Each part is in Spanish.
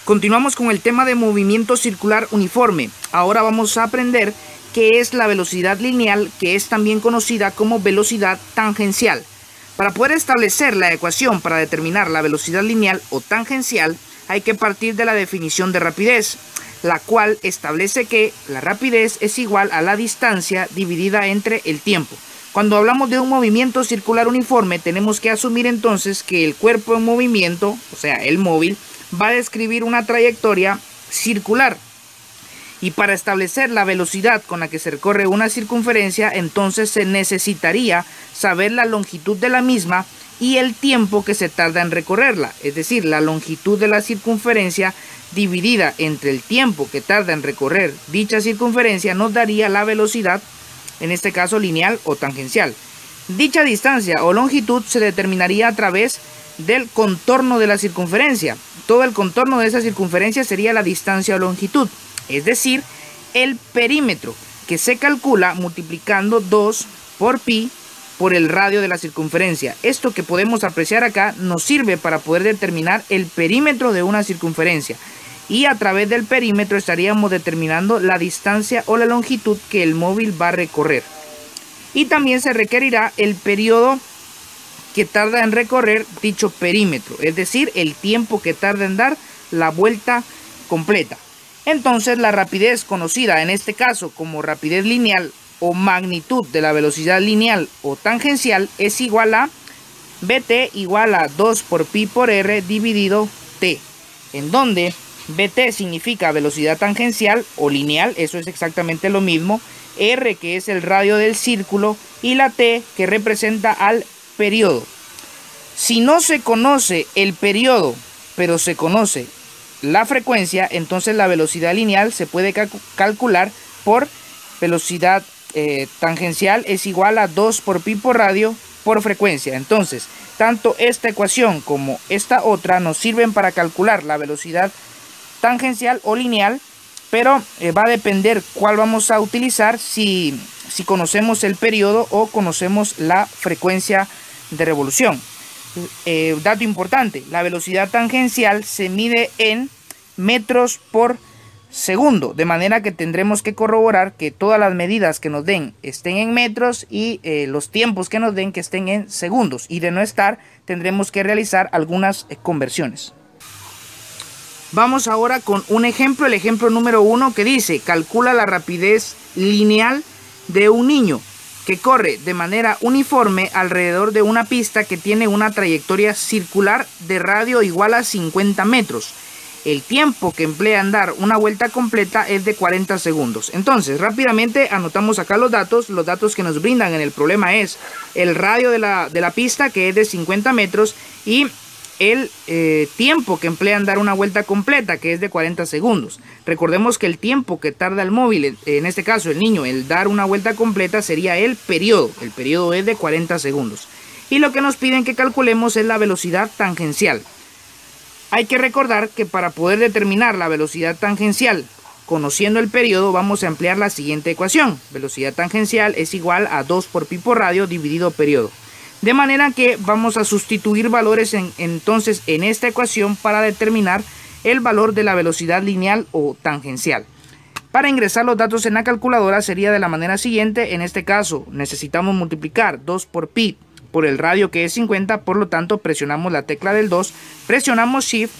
Continuamos con el tema de movimiento circular uniforme. Ahora vamos a aprender qué es la velocidad lineal, que es también conocida como velocidad tangencial. Para poder establecer la ecuación para determinar la velocidad lineal o tangencial, hay que partir de la definición de rapidez, la cual establece que la rapidez es igual a la distancia dividida entre el tiempo. Cuando hablamos de un movimiento circular uniforme, tenemos que asumir entonces que el cuerpo en movimiento, o sea, el móvil, va a describir una trayectoria circular. Y para establecer la velocidad con la que se recorre una circunferencia, entonces se necesitaría saber la longitud de la misma y el tiempo que se tarda en recorrerla. Es decir, la longitud de la circunferencia dividida entre el tiempo que tarda en recorrer dicha circunferencia nos daría la velocidad, en este caso lineal o tangencial. Dicha distancia o longitud se determinaría a través del contorno de la circunferencia. Todo el contorno de esa circunferencia sería la distancia o longitud, es decir, el perímetro, que se calcula multiplicando 2 por pi por el radio de la circunferencia. Esto que podemos apreciar acá nos sirve para poder determinar el perímetro de una circunferencia, y a través del perímetro estaríamos determinando la distancia o la longitud que el móvil va a recorrer. Y también se requerirá el periodo que tarda en recorrer dicho perímetro, es decir, el tiempo que tarda en dar la vuelta completa. Entonces la rapidez, conocida en este caso como rapidez lineal o magnitud de la velocidad lineal o tangencial, es igual a Bt igual a 2 por pi por r dividido t, en donde Bt significa velocidad tangencial o lineal, eso es exactamente lo mismo, r que es el radio del círculo y la t que representa al periodo. Si no se conoce el periodo, pero se conoce la frecuencia, entonces la velocidad lineal se puede calcular por velocidad tangencial es igual a 2 por pi por radio por frecuencia. Entonces, tanto esta ecuación como esta otra nos sirven para calcular la velocidad tangencial o lineal, pero va a depender cuál vamos a utilizar, si conocemos el periodo o conocemos la frecuencia de revolución. Dato importante, la velocidad tangencial se mide en metros por segundo, de manera que tendremos que corroborar que todas las medidas que nos den estén en metros y los tiempos que nos den que estén en segundos, y de no estar tendremos que realizar algunas conversiones. Vamos ahora con un ejemplo, el ejemplo número 1, que dice: calcula la rapidez lineal de un niño que corre de manera uniforme alrededor de una pista que tiene una trayectoria circular de radio igual a 50 metros. El tiempo que emplea en dar una vuelta completa es de 40 segundos. Entonces, rápidamente anotamos acá los datos que nos brindan en el problema es el radio de la pista, que es de 50 metros, y el tiempo que emplea en dar una vuelta completa, que es de 40 segundos. Recordemos que el tiempo que tarda el móvil, en este caso el niño, el dar una vuelta completa sería el periodo es de 40 segundos. Y lo que nos piden que calculemos es la velocidad tangencial. Hay que recordar que para poder determinar la velocidad tangencial conociendo el periodo, vamos a emplear la siguiente ecuación: velocidad tangencial es igual a 2 por pi por radio dividido periodo. De manera que vamos a sustituir valores entonces en esta ecuación para determinar el valor de la velocidad lineal o tangencial. Para ingresar los datos en la calculadora sería de la manera siguiente. En este caso necesitamos multiplicar 2 por pi por el radio, que es 50, por lo tanto presionamos la tecla del 2, presionamos Shift,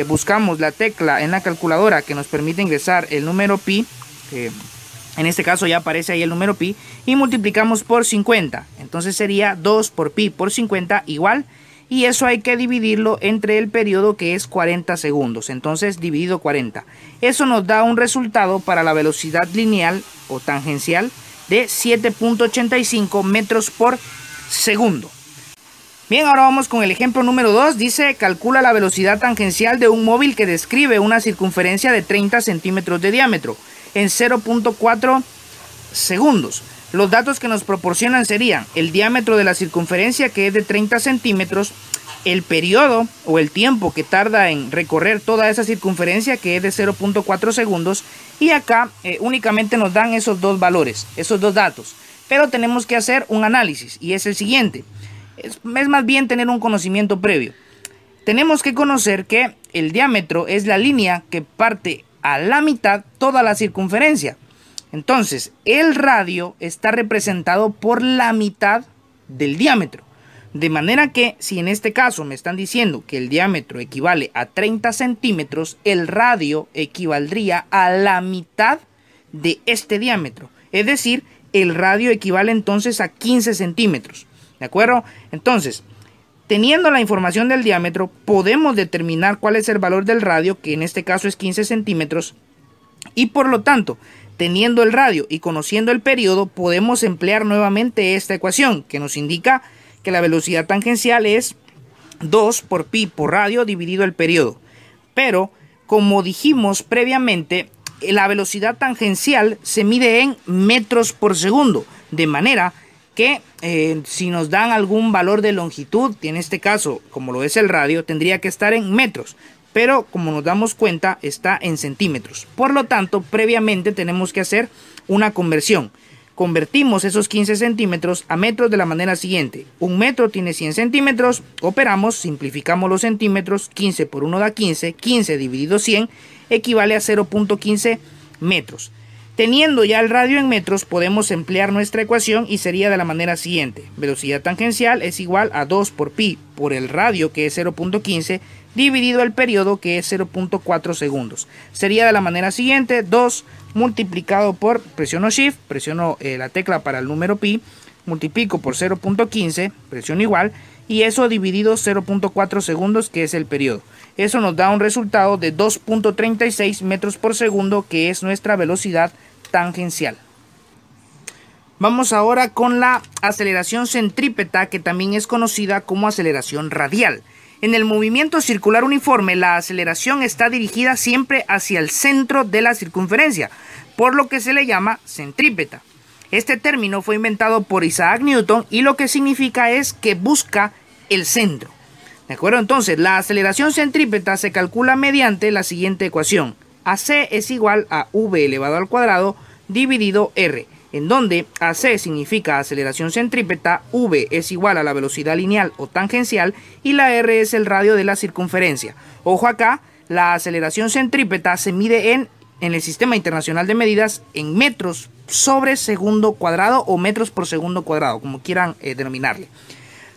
buscamos la tecla en la calculadora que nos permite ingresar el número pi, en este caso ya aparece ahí el número pi, y multiplicamos por 50. Entonces sería 2 por pi por 50 igual, y eso hay que dividirlo entre el periodo, que es 40 segundos. Entonces dividido 40. Eso nos da un resultado para la velocidad lineal o tangencial de 7.85 metros por segundo. Bien, ahora vamos con el ejemplo número 2. Dice: calcula la velocidad tangencial de un móvil que describe una circunferencia de 30 centímetros de diámetro en 0.4 segundos. Los datos que nos proporcionan serían el diámetro de la circunferencia, que es de 30 centímetros, el periodo o el tiempo que tarda en recorrer toda esa circunferencia, que es de 0.4 segundos, y acá únicamente nos dan esos dos valores, esos dos datos. Pero tenemos que hacer un análisis, y es el siguiente. Es más bien tener un conocimiento previo. tenemos que conocer que el diámetro es la línea que parte a la mitad toda la circunferencia. Entonces, el radio está representado por la mitad del diámetro. De manera que, si en este caso me están diciendo que el diámetro equivale a 30 centímetros, el radio equivaldría a la mitad de este diámetro. Es decir, el radio equivale entonces a 15 centímetros. ¿De acuerdo? Entonces, teniendo la información del diámetro, podemos determinar cuál es el valor del radio, que en este caso es 15 centímetros. Y por lo tanto, teniendo el radio y conociendo el periodo, podemos emplear nuevamente esta ecuación que nos indica que la velocidad tangencial es 2 por pi por radio dividido el periodo. Pero, como dijimos previamente, la velocidad tangencial se mide en metros por segundo, de manera que si nos dan algún valor de longitud, y en este caso, como lo es el radio, tendría que estar en metros, pero como nos damos cuenta, está en centímetros. Por lo tanto, previamente tenemos que hacer una conversión. Convertimos esos 15 centímetros a metros de la manera siguiente. Un metro tiene 100 centímetros, operamos, simplificamos los centímetros, 15 por 1 da 15, 15 dividido 100 equivale a 0.15 metros. Teniendo ya el radio en metros, podemos emplear nuestra ecuación y sería de la manera siguiente. Velocidad tangencial es igual a 2 por pi por el radio, que es 0.15, dividido el periodo, que es 0.4 segundos. Sería de la manera siguiente: 2 multiplicado por, presiono Shift, presiono la tecla para el número pi, multiplico por 0.15, presiono igual, y eso dividido 0.4 segundos, que es el periodo. Eso nos da un resultado de 2.36 metros por segundo, que es nuestra velocidad tangencial. Vamos ahora con la aceleración centrípeta, que también es conocida como aceleración radial. En el movimiento circular uniforme, la aceleración está dirigida siempre hacia el centro de la circunferencia, por lo que se le llama centrípeta. Este término fue inventado por Isaac Newton y lo que significa es que busca el centro. ¿De acuerdo? Entonces, la aceleración centrípeta se calcula mediante la siguiente ecuación. AC es igual a V elevado al cuadrado dividido R, en donde AC significa aceleración centrípeta, V es igual a la velocidad lineal o tangencial y la R es el radio de la circunferencia. Ojo acá, la aceleración centrípeta se mide en el Sistema Internacional de Medidas en metros sobre segundo cuadrado o metros por segundo cuadrado, como quieran denominarle.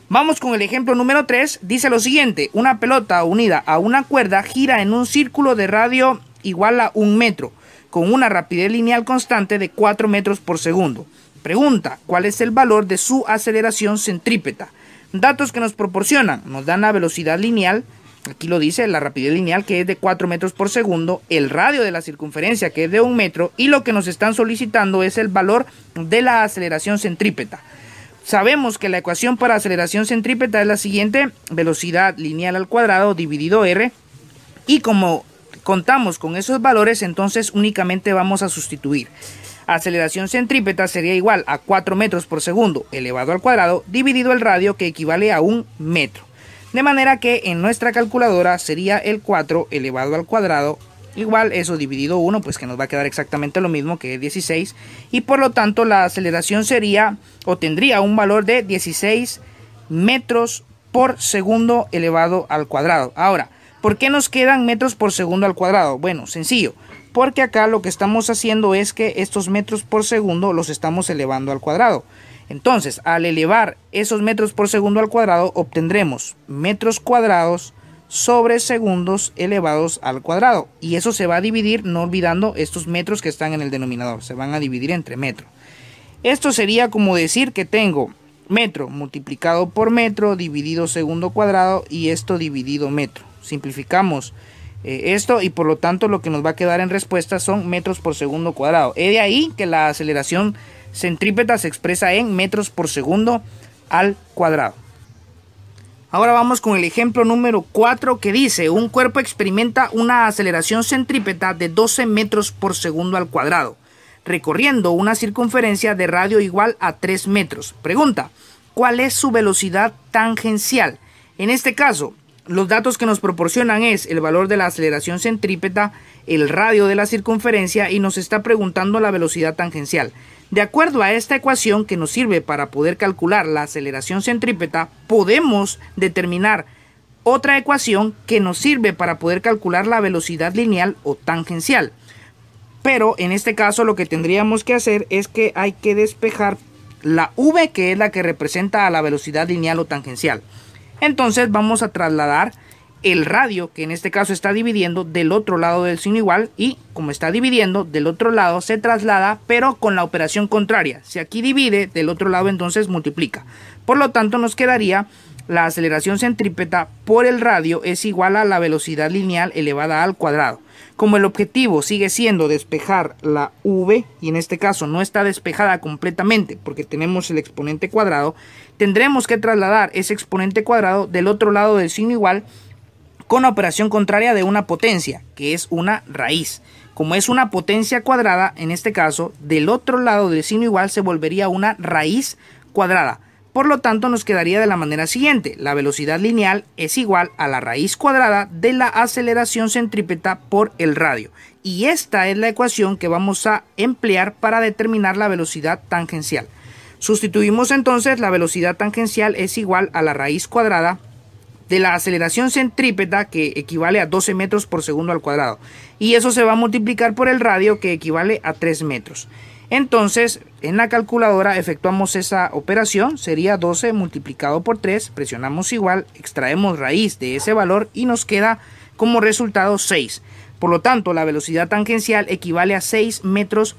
Vamos con el ejemplo número 3. Dice lo siguiente: una pelota unida a una cuerda gira en un círculo de radio igual a 1 metro, con una rapidez lineal constante de 4 metros por segundo. Pregunta: ¿cuál es el valor de su aceleración centrípeta? Datos que nos proporcionan: nos dan la velocidad lineal, aquí lo dice, la rapidez lineal, que es de 4 metros por segundo, el radio de la circunferencia, que es de 1 metro, y lo que nos están solicitando es el valor de la aceleración centrípeta. Sabemos que la ecuación para aceleración centrípeta es la siguiente: velocidad lineal al cuadrado dividido R, y como contamos con esos valores, entonces únicamente vamos a sustituir. Aceleración centrípeta sería igual a 4 metros por segundo elevado al cuadrado dividido el radio, que equivale a 1 metro. De manera que en nuestra calculadora sería el 4 elevado al cuadrado igual eso dividido 1, pues que nos va a quedar exactamente lo mismo, que es 16, y por lo tanto la aceleración sería o tendría un valor de 16 metros por segundo elevado al cuadrado. Ahora, ¿por qué nos quedan metros por segundo al cuadrado? Bueno, sencillo, porque acá lo que estamos haciendo es que estos metros por segundo los estamos elevando al cuadrado. Entonces, al elevar esos metros por segundo al cuadrado, obtendremos metros cuadrados sobre segundos elevados al cuadrado. Y eso se va a dividir, no olvidando estos metros que están en el denominador, se van a dividir entre metro. Esto sería como decir que tengo metro multiplicado por metro dividido segundo cuadrado y esto dividido metro. Simplificamos esto y por lo tanto lo que nos va a quedar en respuesta son metros por segundo cuadrado. Es de ahí que la aceleración centrípeta se expresa en metros por segundo al cuadrado. Ahora vamos con el ejemplo número 4, que dice: un cuerpo experimenta una aceleración centrípeta de 12 metros por segundo al cuadrado, recorriendo una circunferencia de radio igual a 3 metros. Pregunta: ¿cuál es su velocidad tangencial? En este caso, los datos que nos proporcionan es el valor de la aceleración centrípeta, el radio de la circunferencia y nos está preguntando la velocidad tangencial. De acuerdo a esta ecuación que nos sirve para poder calcular la aceleración centrípeta, podemos determinar otra ecuación que nos sirve para poder calcular la velocidad lineal o tangencial. Pero en este caso lo que tendríamos que hacer es que hay que despejar la v, que es la que representa a la velocidad lineal o tangencial. Entonces vamos a trasladar el radio, que en este caso está dividiendo, del otro lado del signo igual, y como está dividiendo del otro lado se traslada, pero con la operación contraria. Si aquí divide del otro lado, entonces multiplica. Por lo tanto nos quedaría la aceleración centrípeta por el radio es igual a la velocidad lineal elevada al cuadrado. Como el objetivo sigue siendo despejar la v, y en este caso no está despejada completamente porque tenemos el exponente cuadrado, tendremos que trasladar ese exponente cuadrado del otro lado del signo igual con la operación contraria de una potencia, que es una raíz. Como es una potencia cuadrada, en este caso, del otro lado del signo igual se volvería una raíz cuadrada. Por lo tanto, nos quedaría de la manera siguiente: la velocidad lineal es igual a la raíz cuadrada de la aceleración centrípeta por el radio. Y esta es la ecuación que vamos a emplear para determinar la velocidad tangencial. Sustituimos entonces: la velocidad tangencial es igual a la raíz cuadrada de la aceleración centrípeta, que equivale a 12 metros por segundo al cuadrado. Y eso se va a multiplicar por el radio, que equivale a 3 metros. Entonces, en la calculadora efectuamos esa operación, sería 12 multiplicado por 3, presionamos igual, extraemos raíz de ese valor y nos queda como resultado 6. Por lo tanto, la velocidad tangencial equivale a 6 metros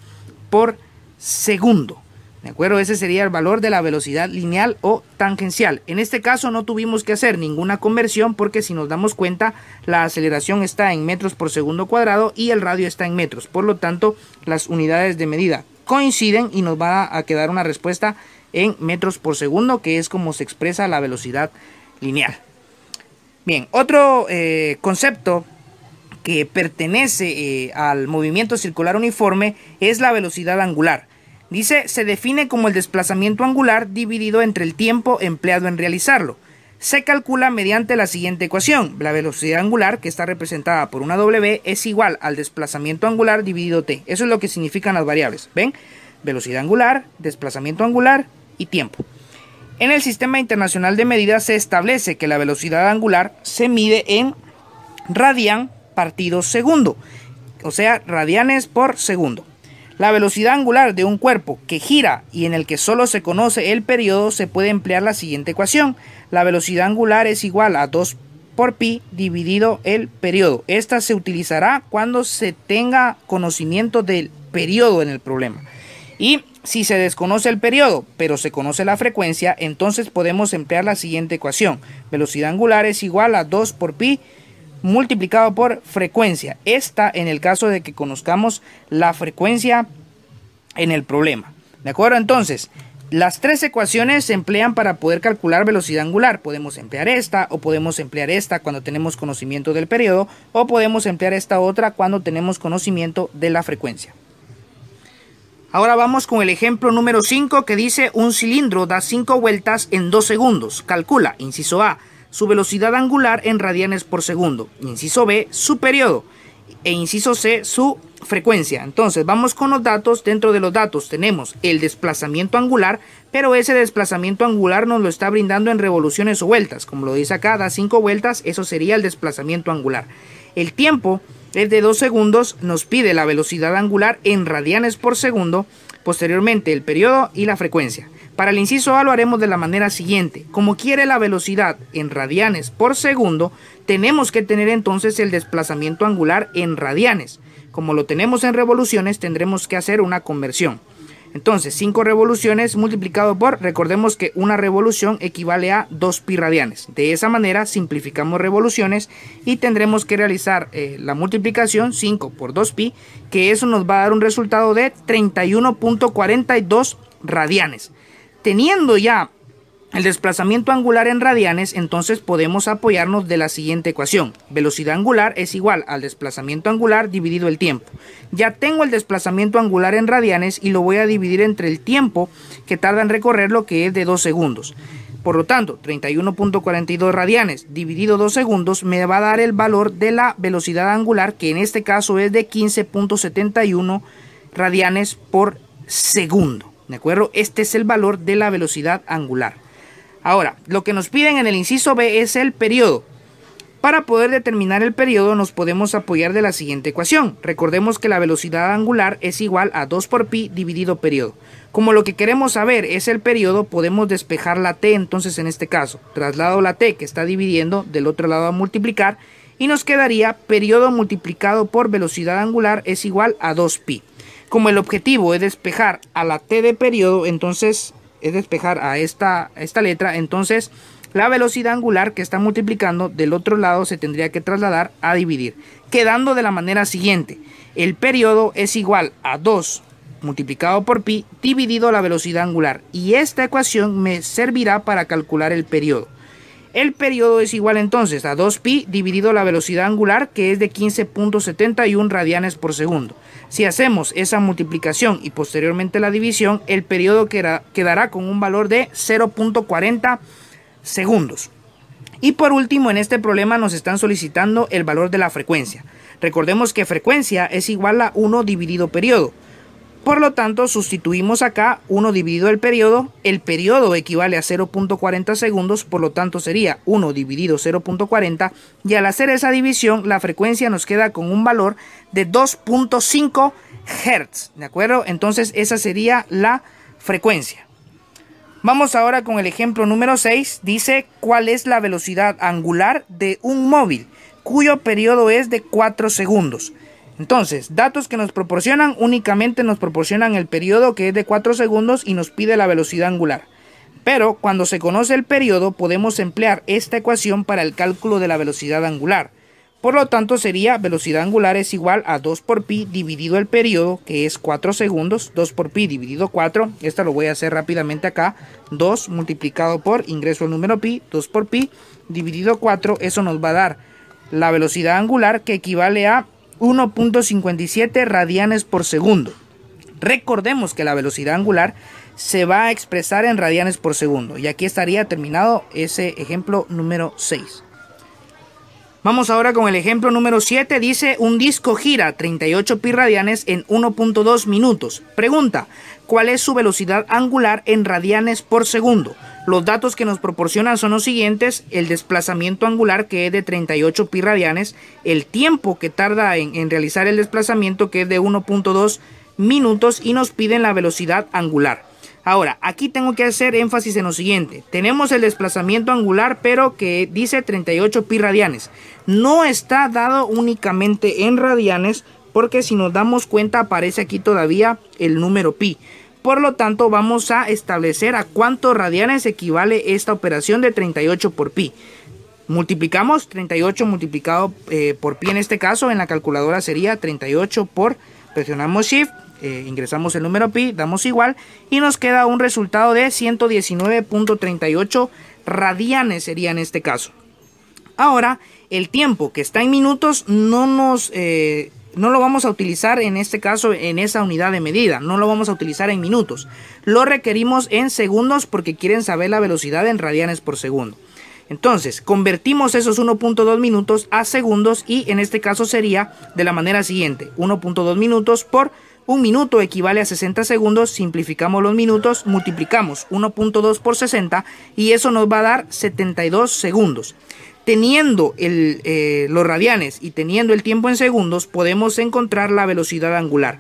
por segundo. ¿De acuerdo? Ese sería el valor de la velocidad lineal o tangencial. En este caso no tuvimos que hacer ninguna conversión porque, si nos damos cuenta, la aceleración está en metros por segundo cuadrado y el radio está en metros. Por lo tanto, las unidades de medida coinciden y nos va a quedar una respuesta en metros por segundo, que es como se expresa la velocidad lineal. Bien, otro concepto que pertenece al movimiento circular uniforme es la velocidad angular. Dice, se define como el desplazamiento angular dividido entre el tiempo empleado en realizarlo. Se calcula mediante la siguiente ecuación: la velocidad angular, que está representada por una W, es igual al desplazamiento angular dividido t. Eso es lo que significan las variables. ¿Ven? Velocidad angular, desplazamiento angular y tiempo. En el Sistema Internacional de Medidas se establece que la velocidad angular se mide en radian partido segundo, o sea, radianes por segundo. La velocidad angular de un cuerpo que gira y en el que solo se conoce el periodo se puede emplear la siguiente ecuación: la velocidad angular es igual a 2 por pi dividido el periodo. Esta se utilizará cuando se tenga conocimiento del periodo en el problema. Y si se desconoce el periodo, pero se conoce la frecuencia, entonces podemos emplear la siguiente ecuación: velocidad angular es igual a 2 por pi multiplicado por frecuencia. Esta en el caso de que conozcamos la frecuencia en el problema. ¿De acuerdo? Entonces, las tres ecuaciones se emplean para poder calcular velocidad angular. Podemos emplear esta o podemos emplear esta cuando tenemos conocimiento del periodo, o podemos emplear esta otra cuando tenemos conocimiento de la frecuencia. Ahora vamos con el ejemplo número 5, que dice: un cilindro da 5 vueltas en 2 segundos. Calcula, inciso A, su velocidad angular en radianes por segundo, inciso B, su periodo, e inciso C, su frecuencia. Entonces vamos con los datos. Dentro de los datos tenemos el desplazamiento angular, pero ese desplazamiento angular nos lo está brindando en revoluciones o vueltas. Como lo dice acá, da 5 vueltas, eso sería el desplazamiento angular. El tiempo es de 2 segundos, nos pide la velocidad angular en radianes por segundo, posteriormente el periodo y la frecuencia. Para el inciso A lo haremos de la manera siguiente: como quiere la velocidad en radianes por segundo, tenemos que tener entonces el desplazamiento angular en radianes. Como lo tenemos en revoluciones, tendremos que hacer una conversión. Entonces 5 revoluciones multiplicado por, recordemos que una revolución equivale a 2 pi radianes. De esa manera simplificamos revoluciones y tendremos que realizar la multiplicación 5 por 2 pi, que eso nos va a dar un resultado de 31.42 radianes. Teniendo ya el desplazamiento angular en radianes, entonces podemos apoyarnos de la siguiente ecuación: velocidad angular es igual al desplazamiento angular dividido el tiempo. Ya tengo el desplazamiento angular en radianes y lo voy a dividir entre el tiempo que tarda en recorrerlo, que es de 2 segundos. Por lo tanto, 31.42 radianes dividido 2 segundos me va a dar el valor de la velocidad angular, que en este caso es de 15.71 radianes por segundo. ¿De acuerdo? Este es el valor de la velocidad angular. Ahora, lo que nos piden en el inciso B es el periodo. Para poder determinar el periodo nos podemos apoyar de la siguiente ecuación. Recordemos que la velocidad angular es igual a 2 por pi dividido periodo. Como lo que queremos saber es el periodo, podemos despejar la t entonces en este caso. Traslado la t que está dividiendo del otro lado a multiplicar y nos quedaría periodo multiplicado por velocidad angular es igual a 2pi. Como el objetivo es despejar a la t de periodo, entonces es despejar a esta letra, entonces la velocidad angular que está multiplicando del otro lado se tendría que trasladar a dividir, quedando de la manera siguiente. El periodo es igual a 2 multiplicado por pi dividido la velocidad angular, y esta ecuación me servirá para calcular el periodo. El periodo es igual entonces a 2pi dividido la velocidad angular, que es de 15.71 radianes por segundo. Si hacemos esa multiplicación y posteriormente la división, el periodo quedará con un valor de 0.40 segundos. Y por último, en este problema nos están solicitando el valor de la frecuencia. Recordemos que frecuencia es igual a 1 dividido periodo. Por lo tanto, sustituimos acá 1 dividido el periodo equivale a 0.40 segundos, por lo tanto sería 1 dividido 0.40, y al hacer esa división la frecuencia nos queda con un valor de 2.5 Hz, ¿de acuerdo? Entonces esa sería la frecuencia. Vamos ahora con el ejemplo número 6, dice cuál es la velocidad angular de un móvil cuyo periodo es de 4 segundos. Entonces, datos que nos proporcionan únicamente nos proporcionan el periodo que es de 4 segundos y nos pide la velocidad angular. Pero cuando se conoce el periodo podemos emplear esta ecuación para el cálculo de la velocidad angular. Por lo tanto sería velocidad angular es igual a 2 por pi dividido el periodo, que es 4 segundos, 2 por pi dividido 4, esta lo voy a hacer rápidamente acá, 2 multiplicado por, ingreso el número pi, 2 por pi dividido 4, eso nos va a dar la velocidad angular que equivale a 1.57 radianes por segundo. Recordemos que la velocidad angular se va a expresar en radianes por segundo. Y aquí estaría terminado ese ejemplo número 6. Vamos ahora con el ejemplo número 7. Dice, un disco gira 38 pi radianes en 1.2 minutos. Pregunta, ¿cuál es su velocidad angular en radianes por segundo? Los datos que nos proporcionan son los siguientes: el desplazamiento angular, que es de 38 pi radianes, el tiempo que tarda en realizar el desplazamiento, que es de 1.2 minutos, y nos piden la velocidad angular. Ahora, aquí tengo que hacer énfasis en lo siguiente. Tenemos el desplazamiento angular, pero que dice 38 pi radianes. No está dado únicamente en radianes, porque si nos damos cuenta aparece aquí todavía el número pi. Por lo tanto, vamos a establecer a cuántos radianes equivale esta operación de 38 por pi. Multiplicamos 38 multiplicado por pi en este caso. En la calculadora sería 38 por, presionamos Shift, ingresamos el número pi, damos igual y nos queda un resultado de 119.38 radianes sería en este caso. Ahora, el tiempo que está en minutos no lo vamos a utilizar en este caso en esa unidad de medida, no lo vamos a utilizar en minutos. Lo requerimos en segundos porque quieren saber la velocidad en radianes por segundo. Entonces, convertimos esos 1.2 minutos a segundos y en este caso sería de la manera siguiente: 1.2 minutos por un minuto equivale a 60 segundos, simplificamos los minutos, multiplicamos 1.2 por 60 y eso nos va a dar 72 segundos. Teniendo los radianes y teniendo el tiempo en segundos, podemos encontrar la velocidad angular,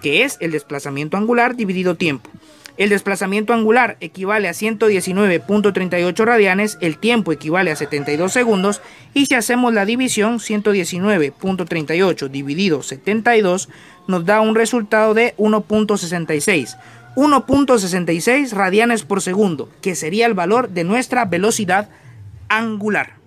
que es el desplazamiento angular dividido tiempo. El desplazamiento angular equivale a 119.38 radianes, el tiempo equivale a 72 segundos y si hacemos la división, 119.38 dividido 72 nos da un resultado de 1.66. 1.66 radianes por segundo, que sería el valor de nuestra velocidad angular.